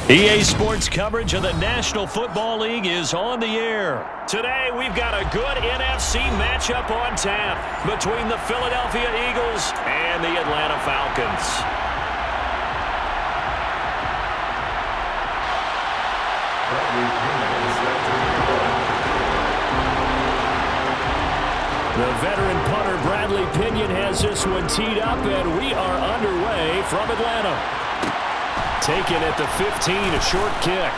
EA Sports coverage of the National Football League is on the air. Today, we've got a good NFC matchup on tap between the Philadelphia Eagles and the Atlanta Falcons. The veteran punter Bradley Pinion has this one teed up, and we are underway from Atlanta. Taken at the 15, a short kick.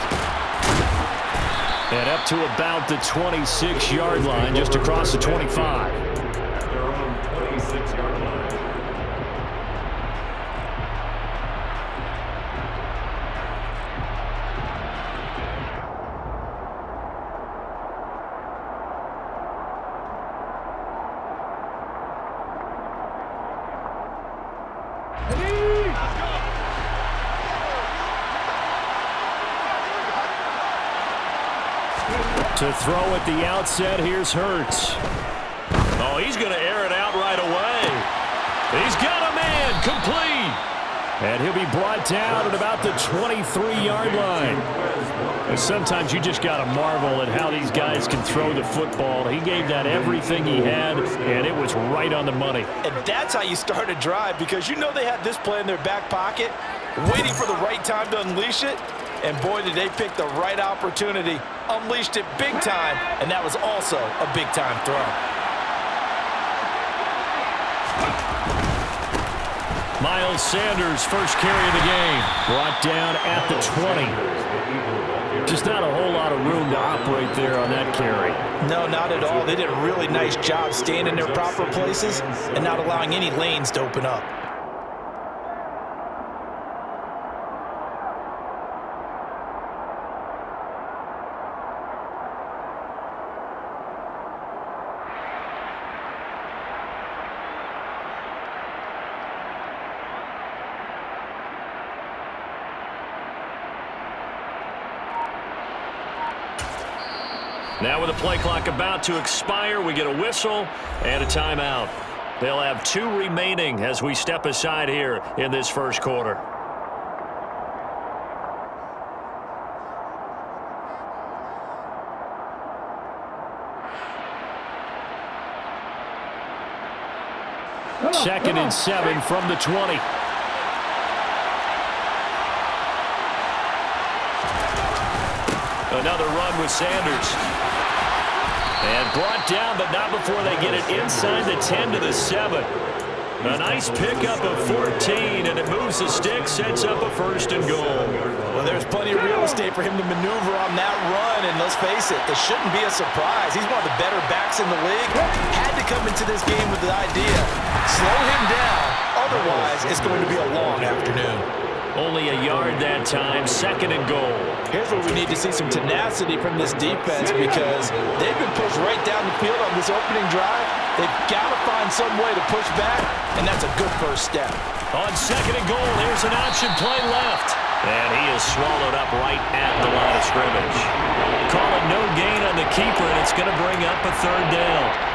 And up to about the 26-yard line, just across the 25. Their own 26-yard line. To throw at the outset, here's Hurts. Oh, he's going to air it out right away. He's got a man, complete. And he'll be brought down at about the 23-yard line. And sometimes you just got to marvel at how these guys can throw the football. He gave that everything he had, and it was right on the money. And that's how you start a drive, because you know they had this play in their back pocket, waiting for the right time to unleash it. And boy, did they pick the right opportunity. Unleashed it big time, and that was also a big-time throw. Miles Sanders, first carry of the game, brought down at the 20. Just not a whole lot of room to operate there on that carry. No, not at all. They did a really nice job staying in their proper places and not allowing any lanes to open up. Now with the play clock about to expire, we get a whistle and a timeout. They'll have 2 remaining as we step aside here in this first quarter. Second and 7 from the 20. Another run with Sanders. And brought down, but not before they get it inside the 10 to the 7. A nice pickup of 14, and it moves the stick, sets up a first and goal. Well, there's plenty of real estate for him to maneuver on that run, and let's face it, this shouldn't be a surprise. He's one of the better backs in the league. Had to come into this game with the idea, slow him down, otherwise it's going to be a long afternoon. Only a yard that time, second and goal. Here's where we need to see some tenacity from this defense, because they've been pushed right down the field on this opening drive. They've got to find some way to push back, and that's a good first step. On second and goal, there's an option play left. And he is swallowed up right at the line of scrimmage. Call it no gain on the keeper, and it's going to bring up a third down.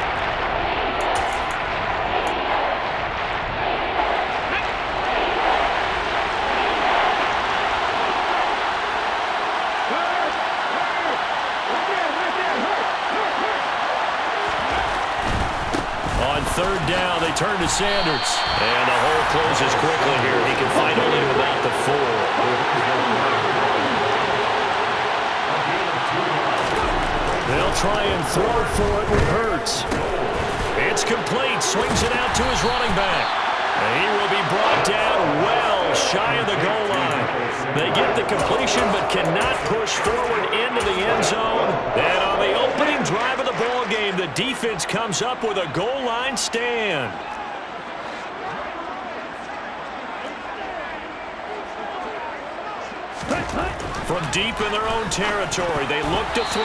Third down, they turn to Sanders. And the hole closes quickly here. He can find only about the 4. They'll try and throw for it with Hurts. It's complete. Swings it out to his running back. And he will be brought down well shy of the goal line. They get the completion but cannot push forward into the end zone. And on the opening drive of the ball game, the defense comes up with a goal line stand. From deep in their own territory, they look to throw.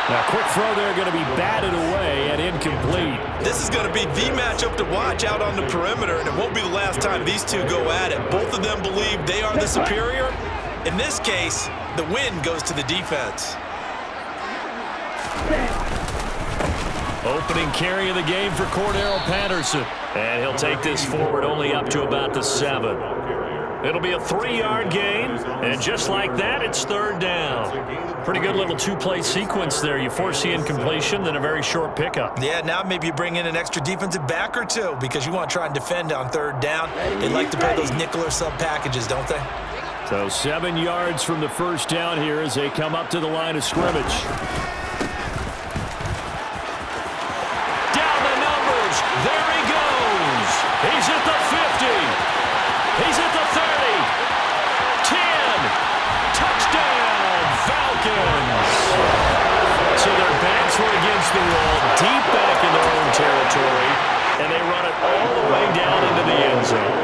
Now, quick throw there, going to be batted away and incomplete. This is going to be the matchup to watch out on the perimeter, and it won't be the last time these two go at it. Both of them believe they are the superior. In this case, the win goes to the defense. Opening carry of the game for Cordero Patterson. And he'll take this forward only up to about the 7. It'll be a 3-yard gain, and just like that, it's third down. Pretty good little two-play sequence there. You force the incompletion, then a very short pickup. Yeah, now maybe you bring in an extra defensive back or two because you want to try and defend on third down. They like to play those nickel or sub packages, don't they? So 7 yards from the first down here as they come up to the line of scrimmage. Down the numbers. There he goes. He's at the 50. He's at the 30. 10. Touchdown, Falcons. So their backs were against the wall, deep back in their own territory, and they run it all the way down into the end zone.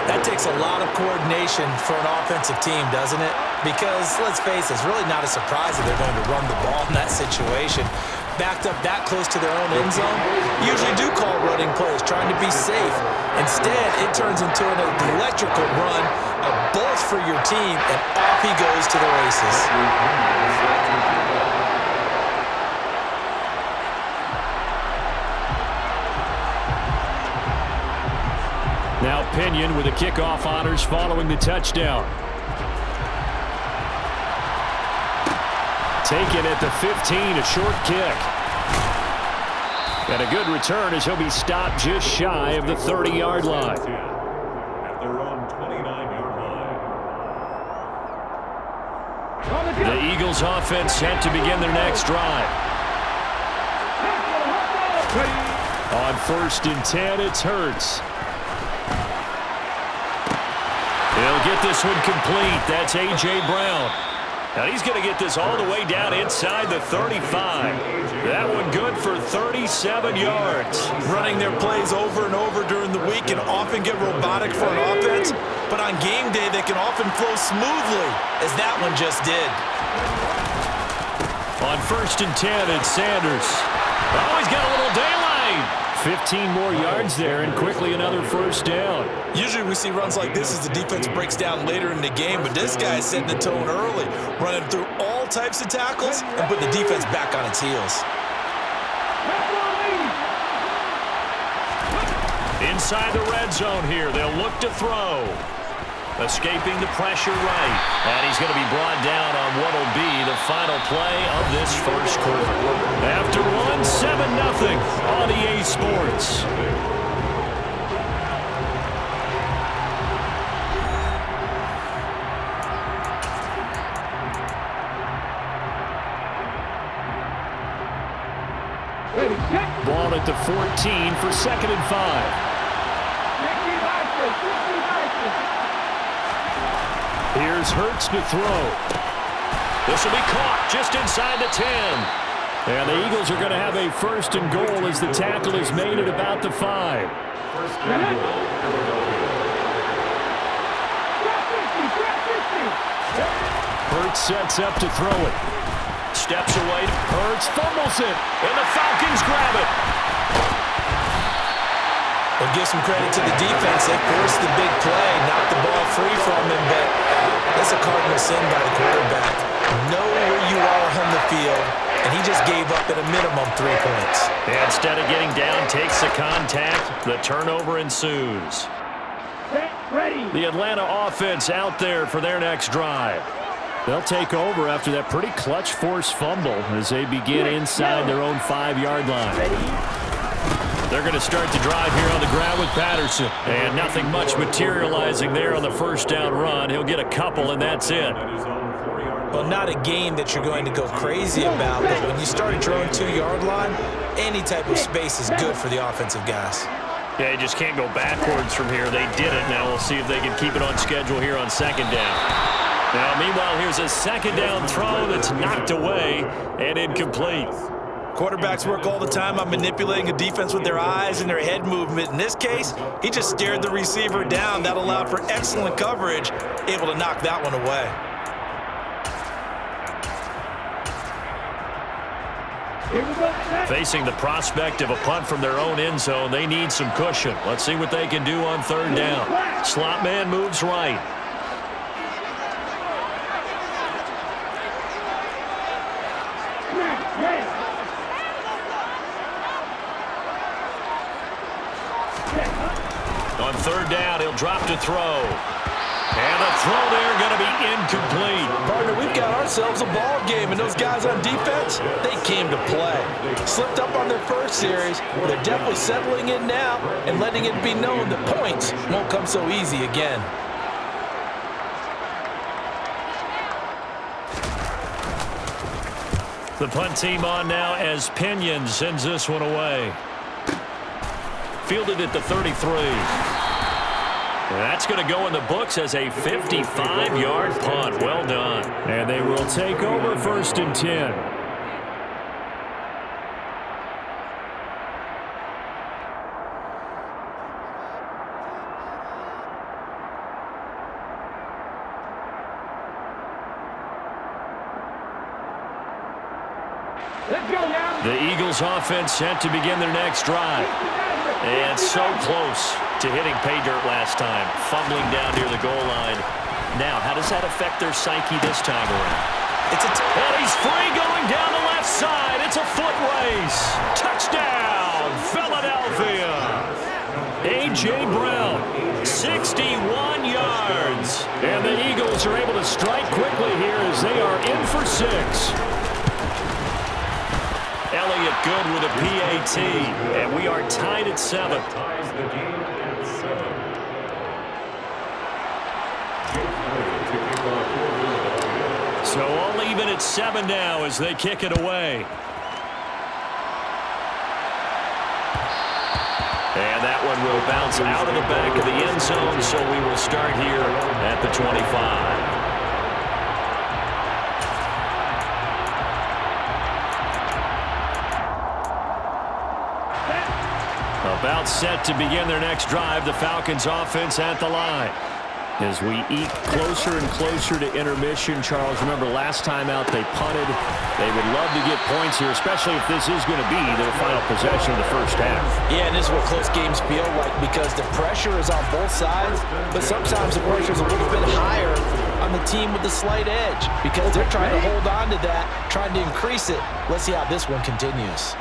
That takes a lot of coordination for an offensive team, doesn't it? Because, let's face it, it's really not a surprise that they're going to run the ball in that situation. Backed up that close to their own end zone, usually do call running plays, trying to be safe. Instead, it turns into an electrical run, a bolt for your team, and off he goes to the races. Now Pinion with the kickoff honors following the touchdown. Taken at the 15, a short kick. And a good return as he'll be stopped just shy of the 30-yard line. At their own 29-yard line. The Eagles offense set to begin their next drive. On 1st and 10, it's Hurts. He'll get this one complete. That's A.J. Brown. Now he's going to get this all the way down inside the 35. That one good for 37 yards. Running their plays over and over during the week can often get robotic for an offense, but on game day they can often flow smoothly, as that one just did. On 1st and 10, it's Sanders. Oh, he's got a little daylight. 15 more yards there, and quickly another first down. Usually we see runs like this as the defense breaks down later in the game, but this guy is setting the tone early, running through all types of tackles and putting the defense back on its heels. Inside the red zone here, they'll look to throw. Escaping the pressure right. And he's going to be brought down on what will be the final play of this first quarter. After one, 7-0 on EA Sports. Ball at the 14 for 2nd and 5. Here's Hurts to throw. This will be caught just inside the 10. And the Eagles are going to have a 1st and goal as the tackle is made at about the 5. Hurts sets up to throw it. Steps away. Hurts fumbles it. And the Falcons grab it. We'll give some credit to the defense. They forced the big play, knocked the ball free from him, but that's a cardinal sin by the quarterback. Know where you are on the field, and he just gave up at a minimum 3 points. And instead of getting down, takes the contact. The turnover ensues. The Atlanta offense out there for their next drive. They'll take over after that pretty clutch forced fumble as they begin inside their own 5-yard line. They're going to start the drive here on the ground with Patterson. And nothing much materializing there on the first down run. He'll get a couple, and that's it. Well, not a game that you're going to go crazy about, but when you start at your own 2-yard line, any type of space is good for the offensive guys. Yeah, you just can't go backwards from here. They did it. Now we'll see if they can keep it on schedule here on 2nd down. Now, meanwhile, here's a 2nd down throw that's knocked away and incomplete. Quarterbacks work all the time on manipulating a defense with their eyes and their head movement. In this case, he just stared the receiver down. That allowed for excellent coverage, able to knock that one away. Facing the prospect of a punt from their own end zone, they need some cushion. Let's see what they can do on 3rd down. Slot man moves right. On 3rd down, he'll drop to throw. throw there going to be incomplete. Partner, we've got ourselves a ball game, and those guys on defense, they came to play. Slipped up on their first series, but they're definitely settling in now and letting it be known that points won't come so easy again. The punt team on now as Pinion sends this one away. Fielded at the 33. That's going to go in the books as a 55-yard punt. Well done. And they will take over 1st and 10. The Eagles offense set to begin their next drive. And so close to hitting pay dirt last time. Fumbling down near the goal line. Now, how does that affect their psyche this time around? And he's free going down the left side. It's a foot race. Touchdown, Philadelphia. A.J. Brown, 61 yards. And the Eagles are able to strike quickly here as they are in for 6. Elliott good with a PAT, and we are tied at 7. Ties the game at 7. So all even at 7 now as they kick it away. And that one will bounce out of the back of the end zone, so we will start here at the 25. About set to begin their next drive, the Falcons offense at the line. As we eat closer and closer to intermission, Charles, remember last time out they punted. They would love to get points here, especially if this is going to be their final possession of the first half. Yeah, and this is what close games feel like because the pressure is on both sides, but sometimes the pressure is a little bit higher on the team with the slight edge because they're trying to hold on to that, trying to increase it. Let's see how this one continues.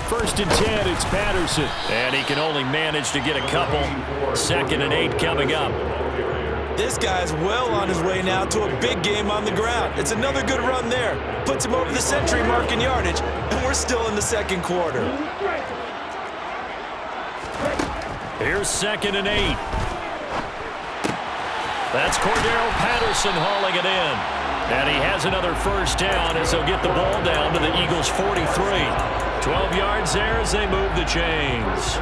First and 10, it's Patterson. And he can only manage to get a couple. 2nd and 8 coming up. This guy's well on his way now to a big game on the ground. It's another good run there. Puts him over the century mark in yardage, and we're still in the 2nd quarter. Here's 2nd and 8. That's Cordero Patterson hauling it in. And he has another first down as they'll get the ball down to the Eagles' 43. 12 yards there as they move the chains.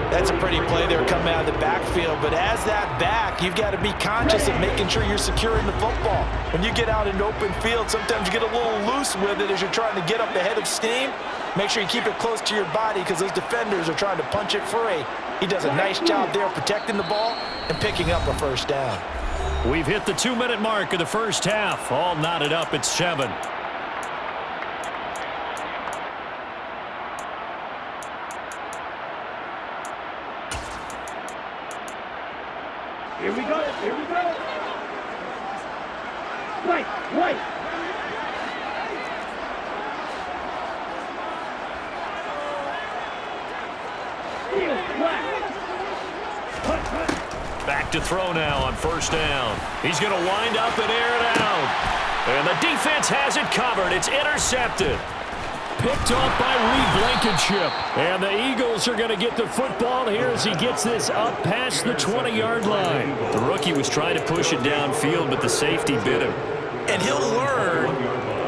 That's a pretty play there coming out of the backfield, but as that back, you've got to be conscious of making sure you're securing the football. When you get out in open field, sometimes you get a little loose with it as you're trying to get up ahead of steam. Make sure you keep it close to your body because those defenders are trying to punch it free. He does a nice job there protecting the ball and picking up a first down. We've hit the 2-minute mark of the first half. All knotted up at 7. Here we go. Here we go. Wait, wait. Back to throw now on first down. He's going to wind up and air it out. And the defense has it covered. It's intercepted. Picked off by Reed Blankenship. And the Eagles are going to get the football here as he gets this up past the 20-yard line. The rookie was trying to push it downfield, but the safety bit him. And he'll learn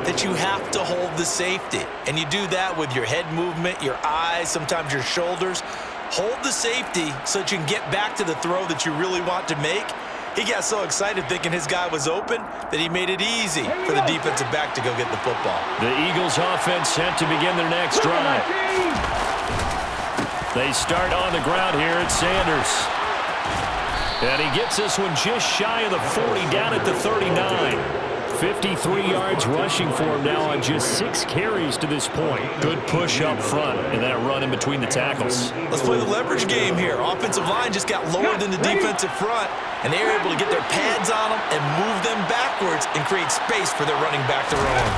that you have to hold the safety. And you do that with your head movement, your eyes, sometimes your shoulders. Hold the safety so that you can get back to the throw that you really want to make. He got so excited thinking his guy was open that he made it easy for the defensive back to go get the football. The Eagles offense set to begin their next drive. They start on the ground here at Sanders. And he gets this one just shy of the 40 down at the 39. 53 yards rushing for him now on just 6 carries to this point. Good push up front and that run in between the tackles. Let's play the leverage game here. Offensive line just got lower than the defensive front, and they were able to get their pads on them and move them backwards and create space for their running back to run.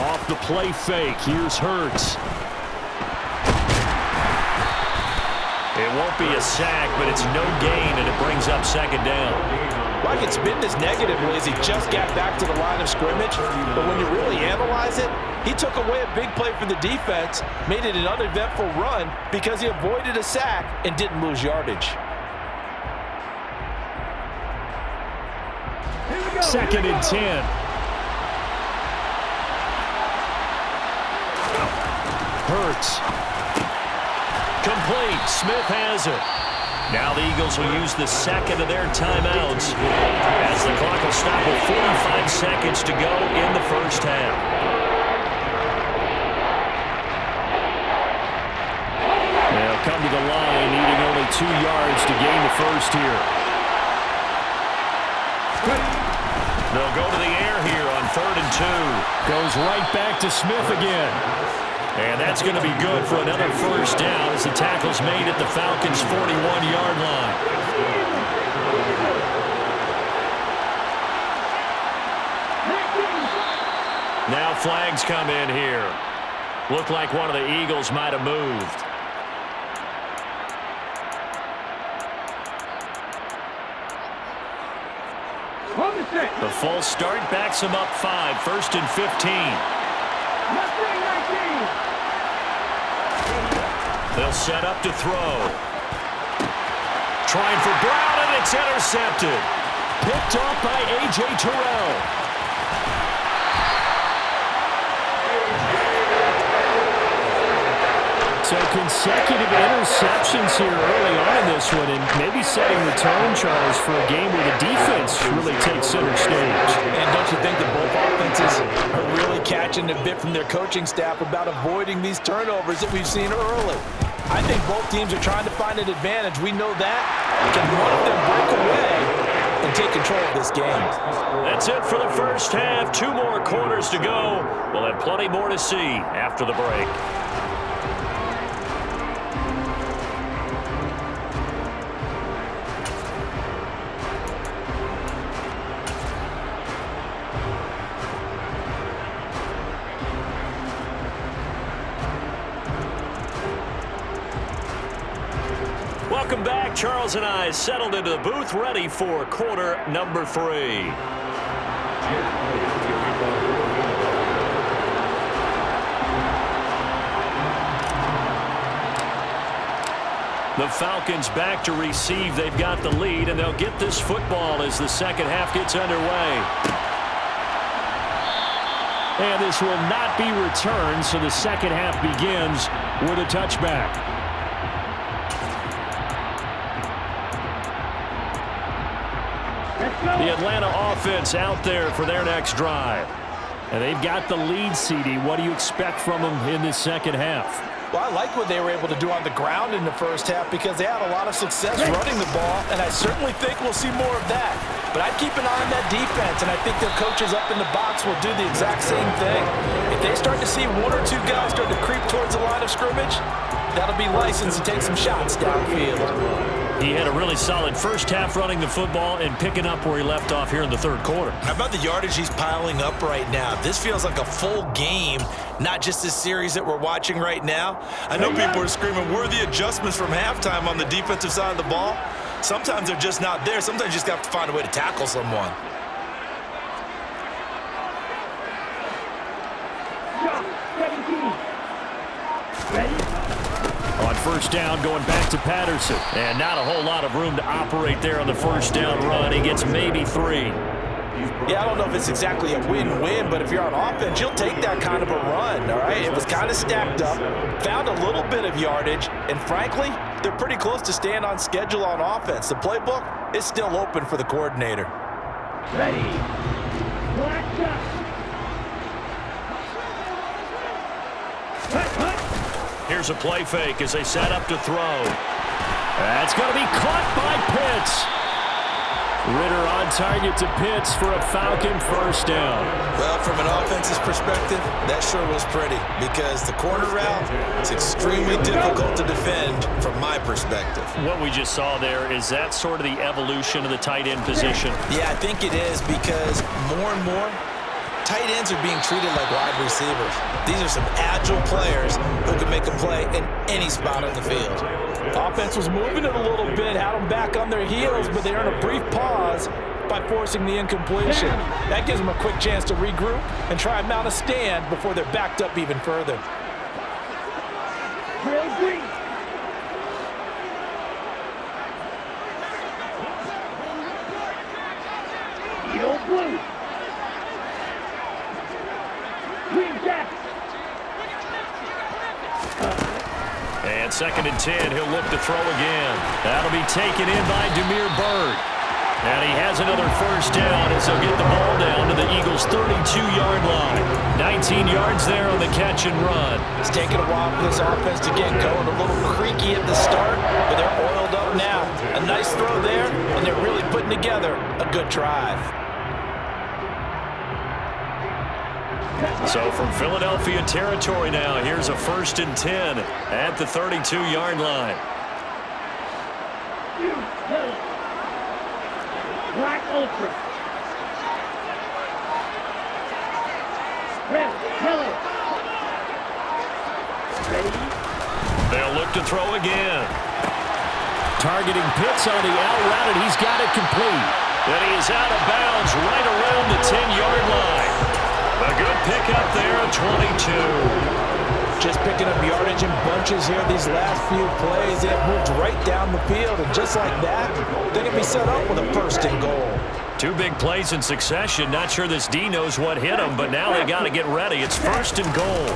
Off the play fake, here's Hurts. It won't be a sack, but it's no gain, and it brings up second down. Like it's been this negatively as he just got back to the line of scrimmage, but when you really analyze it, he took away a big play for the defense, made it an uneventful run because he avoided a sack and didn't lose yardage. Second and 10. Hurts. Complete. Smith has it. Now the Eagles will use the second of their timeouts as the clock will stop with 45 seconds to go in the first half. They'll come to the line, needing only 2 yards to gain the first here. They'll go to the air here on 3rd and 2. Goes right back to Smith again. And that's going to be good for another first down as the tackle's made at the Falcons' 41-yard line. Now flags come in here. Looked like one of the Eagles might have moved. The false start backs him up 5, 1st and 15. They'll set up to throw. Trying for Brown, and it's intercepted. Picked off by A.J. Terrell. So consecutive interceptions here early on in this one, and maybe setting the tone, Charles, for a game where the defense really takes center stage. And don't you think that both offenses are really catching a bit from their coaching staff about avoiding these turnovers that we've seen early? I think both teams are trying to find an advantage. We know that. Can one of them break away and take control of this game? That's it for the first half. 2 more quarters to go. We'll have plenty more to see after the break. Welcome back. Charles and I settled into the booth, ready for quarter number 3. The Falcons back to receive. They've got the lead, and they'll get this football as the second half gets underway. And this will not be returned, so the second half begins with a touchback. The Atlanta offense out there for their next drive. And they've got the lead, CD. What do you expect from them in this second half? Well, I like what they were able to do on the ground in the first half because they had a lot of success running the ball, and I certainly think we'll see more of that. But I'd keep an eye on that defense, and I think their coaches up in the box will do the exact same thing. If they start to see 1 or 2 guys start to creep towards the line of scrimmage, that'll be licensed to take some shots downfield. He had a really solid first half running the football and picking up where he left off here in the third quarter. How about the yardage he's piling up right now? This feels like a full game, not just this series that we're watching right now. I know people are screaming, where are the adjustments from halftime on the defensive side of the ball? Sometimes they're just not there. Sometimes you just have to find a way to tackle someone. On first down, going back to Patterson. And not a whole lot of room to operate there on the first down run. He gets maybe 3. Yeah, I don't know if it's exactly a win-win, but if you're on offense, you'll take that kind of a run, all right? It was kind of stacked up, found a little bit of yardage, and frankly, they're pretty close to staying on schedule on offense. The playbook is still open for the coordinator. Ready. Black duck. Here's a play fake as they set up to throw. That's going to be caught by Pitts. Ritter on target to Pitts for a Falcon first down. Well, from an offense's perspective, that sure was pretty because the corner route is extremely difficult to defend from my perspective. What we just saw there, is that sort of the evolution of the tight end position? Yeah, I think it is because more and more, Tight ends are being treated like wide receivers. These are some agile players who can make a play in any spot on the field. Offense was moving it a little bit, had them back on their heels, but they earned a brief pause by forcing the incompletion. That gives them a quick chance to regroup and try and mount a stand before they're backed up even further. Blue. Green Jack. And 2nd and 10, he'll look to throw again. That'll be taken in by Demir Bird. And he has another first down as he'll get the ball down to the Eagles' 32-yard line. 19 yards there on the catch and run. It's taken a while for this offense to get going. A little creaky at the start, but they're oiled up now. A nice throw there, and they're really putting together a good drive. So from Philadelphia territory now, here's a 1st and 10 at the 32-yard line. Black Ultra. Red, Kelly. Ready? They'll look to throw again. Targeting Pitts on the out route, and he's got it complete. And he is out of bounds right around the 10-yard line. A good pickup there at 22. Just picking up yardage in bunches here these last few plays. They have moved right down the field, and just like that, they can be set up with a 1st and goal. 2 big plays in succession. Not sure this D knows what hit him, but now they got to get ready. It's 1st and goal.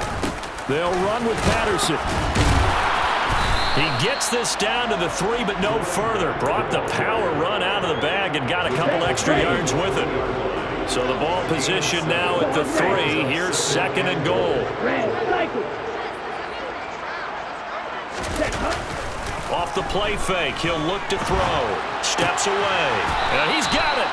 They'll run with Patterson. He gets this down to the 3, but no further. Brought the power run out of the bag and got a couple extra yards with it. So the ball position now at the 3. Here's 2nd and goal. Off the play fake, he'll look to throw. Steps away, and he's got it.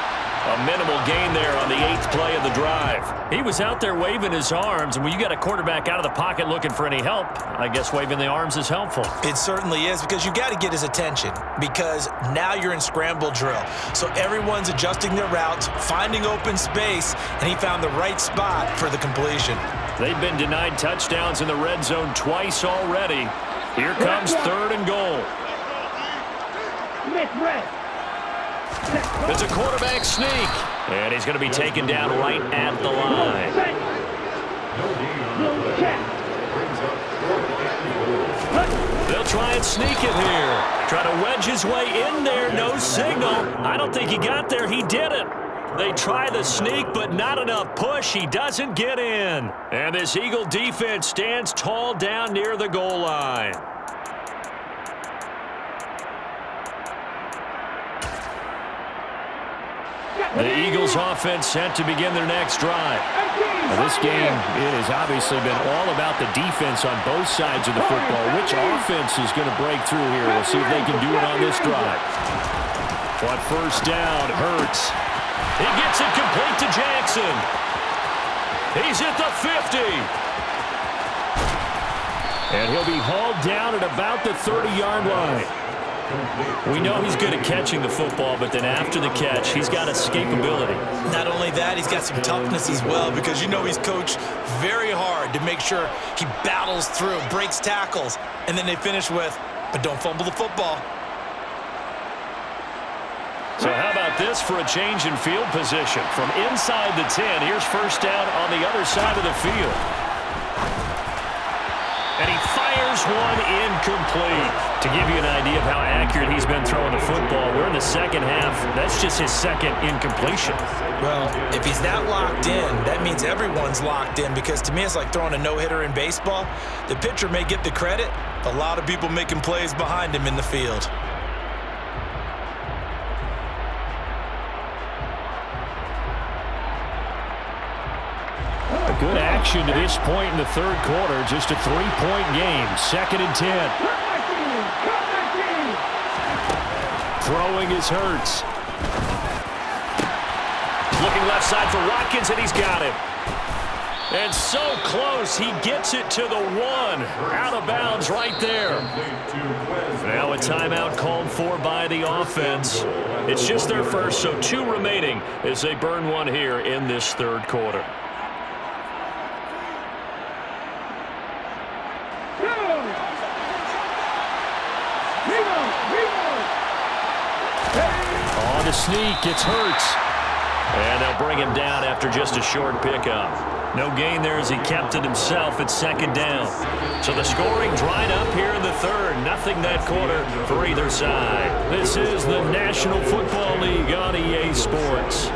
A minimal gain there on the 8th play of the drive. He was out there waving his arms, and when you got a quarterback out of the pocket looking for any help, I guess waving the arms is helpful. It certainly is, because you got to get his attention, because now you're in scramble drill. So everyone's adjusting their routes, finding open space, and he found the right spot for the completion. They've been denied touchdowns in the red zone twice already. Here comes 3rd and goal. It's a quarterback sneak, and he's going to be taken down right at the line. They'll try and sneak it here. Try to wedge his way in there. No signal. I don't think he got there. He didn't. They try the sneak, but not enough push. He doesn't get in. And this Eagle defense stands tall down near the goal line. The Eagles offense set to begin their next drive. Now this game, it has obviously been all about the defense on both sides of the football. Which offense is going to break through here? We'll see if they can do it on this drive. But 1st down, Hurts. He gets it complete to Jackson. He's at the 50. And he'll be hauled down at about the 30-yard line. We know he's good at catching the football, but then after the catch, he's got escapability. Not only that, he's got some toughness as well, because you know he's coached very hard to make sure he battles through, breaks tackles, and then they finish with, but don't fumble the football. So how about this for a change in field position? From inside the 10, here's 1st down on the other side of the field. And he fires one incomplete. To give you an idea of how accurate he's been throwing the football, we're in the 2nd half. That's just his 2nd incompletion. Well, if he's that locked in, that means everyone's locked in, because to me it's like throwing a no-hitter in baseball. The pitcher may get the credit, a lot of people making plays behind him in the field. Good action to this point in the 3rd quarter. Just a 3-point game. 2nd and 10. Throwing is Hurts. Looking left side for Watkins, and he's got it. And so close, he gets it to the 1. Out of bounds right there. Now a timeout called for by the offense. It's just their first, so 2 remaining as they burn one here in this 3rd quarter. to sneak. It's Hurts. And they'll bring him down after just a short pickup. No gain there as he kept it himself at second down. So the scoring dried up here in the third. Nothing that quarter for either side. This is the National Football League on EA Sports.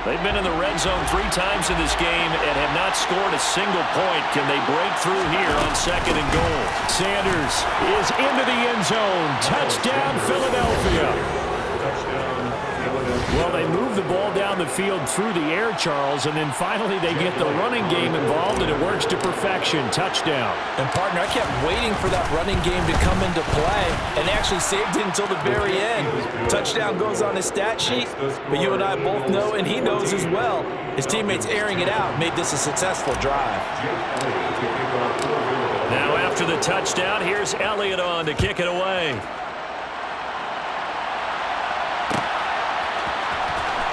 They've been in the red zone 3 times in this game and have not scored a single point. Can they break through here on second and goal? Sanders is into the end zone. Touchdown, Philadelphia. Well, they move the ball down the field through the air, Charles, and then finally they get the running game involved, and it works to perfection. Touchdown. And, partner, I kept waiting for that running game to come into play and actually saved it until the very end. Touchdown goes on his stat sheet, but you and I both know, and he knows as well, his teammates airing it out made this a successful drive. Now after the touchdown, here's Elliott on to kick it away.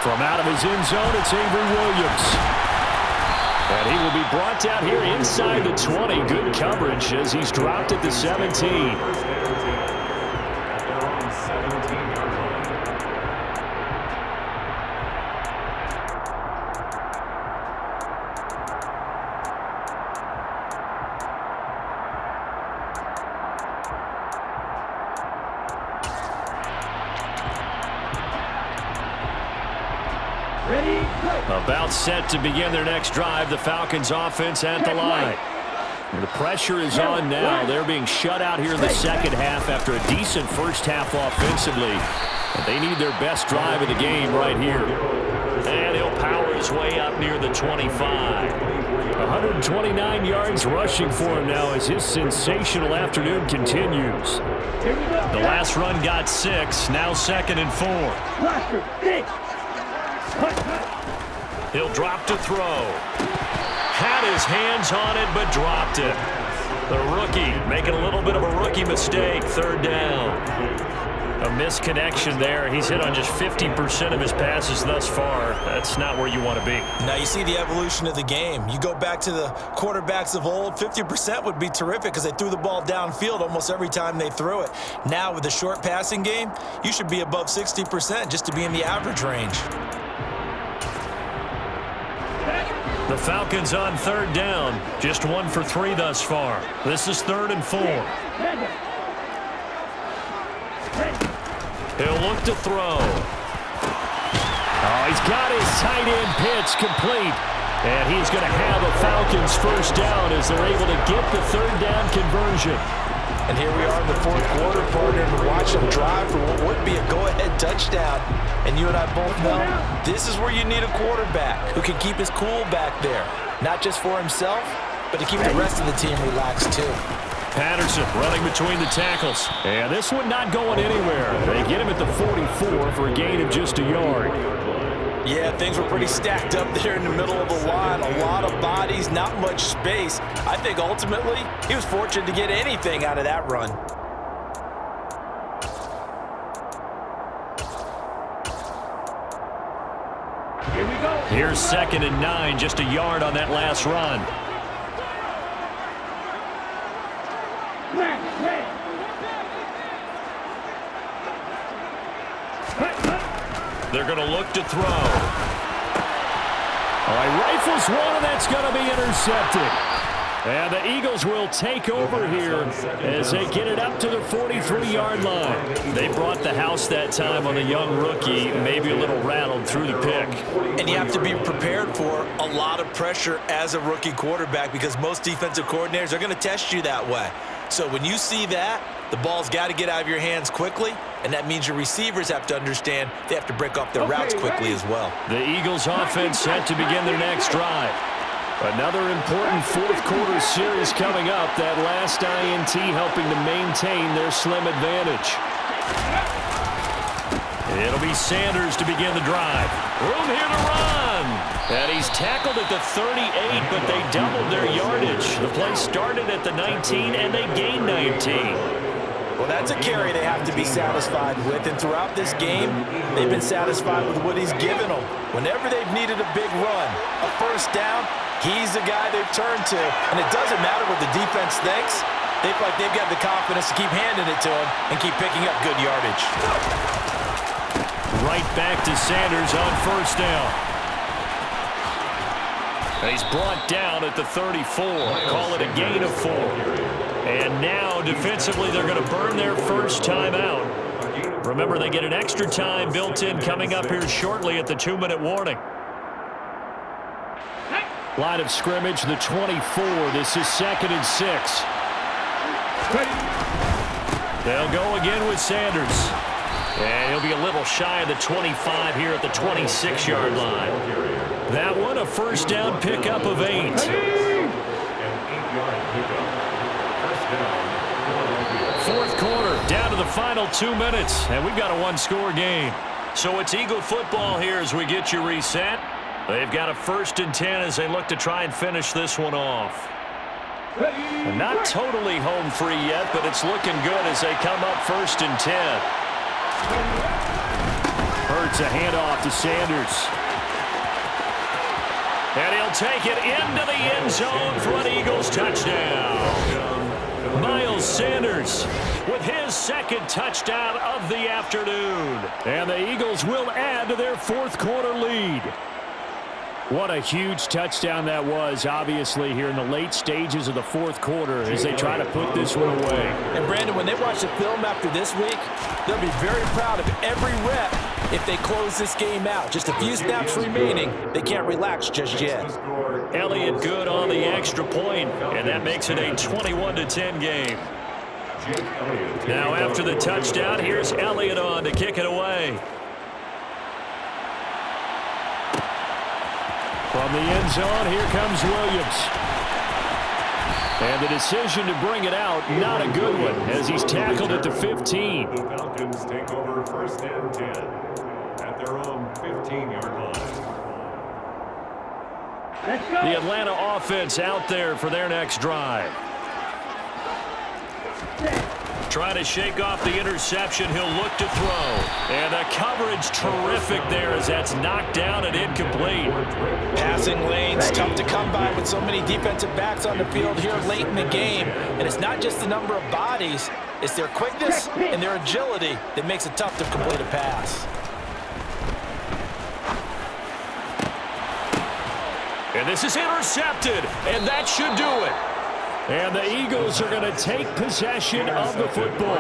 From out of his end zone, it's Avery Williams. And he will be brought down here inside the 20. Good coverage as he's dropped at the 17. About set to begin their next drive. The Falcons offense at the line. The pressure is on now. They're being shut out here in the second half after a decent first half offensively. And they need their best drive of the game right here. And he'll power his way up near the 25. 129 yards rushing for him now as his sensational afternoon continues. The last run got 6. Now second and 4. He'll drop to throw. Had his hands on it, but dropped it. The rookie making a little bit of a rookie mistake. Third down. A misconnection there. He's hit on just 50% of his passes thus far. That's not where you want to be. Now you see the evolution of the game. You go back to the quarterbacks of old, 50% would be terrific because they threw the ball downfield almost every time they threw it. Now with the short passing game, you should be above 60% just to be in the average range. The Falcons on third down. Just 1 for 3 thus far. This is 3rd and 4. He'll look to throw. Oh, he's got his tight end pitch complete. And he's going to have a Falcons first down as they're able to get the third down conversion. And here we are in the fourth quarter, partner, to watch them drive for what would be a go-ahead touchdown. And you and I both know this is where you need a quarterback who can keep his cool back there. Not just for himself, but to keep the rest of the team relaxed too. Patterson running between the tackles. And this one not going anywhere. They get him at the 44 for a gain of just a yard. Yeah, things were pretty stacked up there in the middle of the line. A lot of bodies, not much space. I think ultimately he was fortunate to get anything out of that run. Here we go. Here's 2nd and 9, just a yard on that last run. They're going to look to throw. All right, rifles one, and that's going to be intercepted. And the Eagles will take over here as they get it up to the 43-yard line. They brought the house that time on the young rookie, maybe a little rattled through the pick. And you have to be prepared for a lot of pressure as a rookie quarterback because most defensive coordinators are going to test you that way. So when you see that, the ball's got to get out of your hands quickly, and that means your receivers have to understand they have to break off their routes quickly as well. The Eagles offense set to begin their next drive. Another important fourth quarter series coming up. That last INT helping to maintain their slim advantage. It'll be Sanders to begin the drive. Room here to run. And he's tackled at the 38, but they doubled their yardage. The play started at the 19, and they gained 19. Well, that's a carry they have to be satisfied with, and throughout this game, they've been satisfied with what he's given them. Whenever they've needed a big run, a first down, he's the guy they've turned to, and it doesn't matter what the defense thinks. They feel like they've got the confidence to keep handing it to him and keep picking up good yardage. Right back to Sanders on first down. He's brought down at the 34. Call it a gain of 4. And now, defensively, they're going to burn their first time out. Remember, they get an extra time built in coming up here shortly at the 2-minute warning. Line of scrimmage, the 24. This is 2nd and 6. They'll go again with Sanders. And he'll be a little shy of the 25 here at the 26-yard line. That one, a first down pickup of 8. Fourth quarter, down to the final 2 minutes, and we've got a one-score game. So it's Eagle football here as we get you reset. They've got a 1st and 10 as they look to try and finish this one off. And not totally home free yet, but it's looking good as they come up 1st and 10. Hurts a handoff to Sanders. And he'll take it into the end zone for an Eagles touchdown. Miles Sanders with his 2nd touchdown of the afternoon. And the Eagles will add to their 4th quarter lead. What a huge touchdown that was, obviously, here in the late stages of the 4th quarter as they try to put this one away. And, Brandon, when they watch the film after this week, they'll be very proud of every rep if they close this game out. Just a few snaps remaining. They can't relax just yet. Elliott good on the extra point, and that makes it a 21-10 game. Now, after the touchdown, here's Elliott on to kick it away. From the end zone, here comes Williams. And the decision to bring it out, not a good one, as he's tackled at the 15. The Falcons take over 1st and 10 at their own 15-yard line. The Atlanta offense out there for their next drive. Trying to shake off the interception, he'll look to throw. And the coverage terrific there as that's knocked down and incomplete. Passing lanes, tough to come by with so many defensive backs on the field here late in the game. And it's not just the number of bodies, it's their quickness and their agility that makes it tough to complete a pass. And this is intercepted, and that should do it. And the Eagles are going to take possession of the football.